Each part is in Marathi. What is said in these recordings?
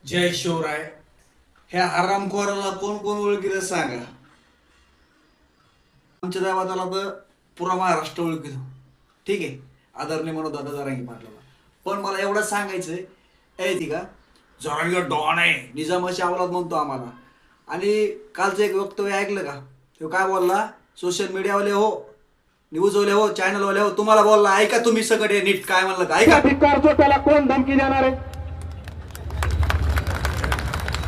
जय शिवराय. ह्या हरामखोराला कोण कोण ओळखीत सांगा. आमच्या गावाला तर पुरा महाराष्ट्र ओळखीतो. ठीक आहे, आदरणीय म्हणून दादा जरांगी पाटलाला. पण मला एवढं सांगायचंय, ऐ ती का जरांगी डॉन आहे, निजामाची अवलाद म्हणतो आम्हाला. आणि कालचं एक वक्तव्य ऐकलं का? तो काय बोलला? सोशल मीडियावाले हो, न्यूजवाले हो, चॅनलवाले हो, तुम्हाला बोलला. ऐका तुम्ही सगळे नीट काय म्हणलं का ऐका. धिक्कारतो त्याला कोण धमकी देणार आहे?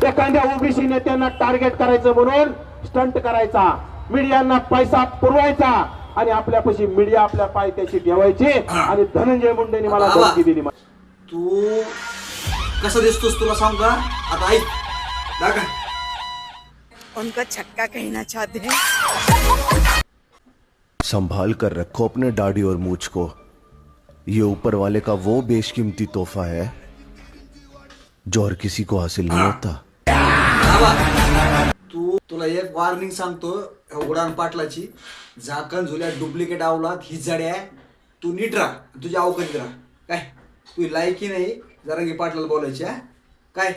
एखाद्या ओबीसी नेत्यांना टार्गेट करायचं म्हणून स्टंट करायचा, मीडियांना पैसा पुरवायचा आणि आपल्यापाशी मीडिया आपल्या पायथ्याशी ठेवायची. आणि धनंजय मुंडेंनी मला धमकी दिली. तू कसं दिसतोस तुला सांग का? आता ऐक दाखा. उनका छक्का कहना चाहते हैं. संभाल कर रखो अपने दाढ़ी और मूछ को. ये ऊपर वाले का वो बेशकीमती तोहफा है जो हर किसी को हासिल नहीं होता. तुला एक वॉर्निंग सांगतो, उडान पाटलाची झाकण झुल्या डुप्लिकेट आवलात ही जड्या. तू नीट राहा, तुझ्या अवकाशात राहा. काय तुझी लायकी नाही जरांगी पाटलाला बोलायची? काय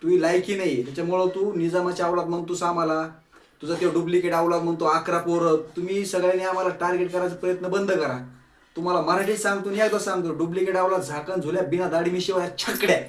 तुझी लायकी नाही, त्याच्यामुळं तू निजामाच्या अवलाद म्हणतोस आम्हाला. तुझा ते डुप्लिकेट अवलाद म्हणतो 11 पोरं. तुम्ही सगळ्यांनी आम्हाला टार्गेट करायचा प्रयत्न बंद करा. तुम्हाला मराठीत सांगतो आणि एकदा सांगतो, डुप्लिकेट अवलाद झाकण झुल्या बिना दाढी मिशिवाय छकड्या.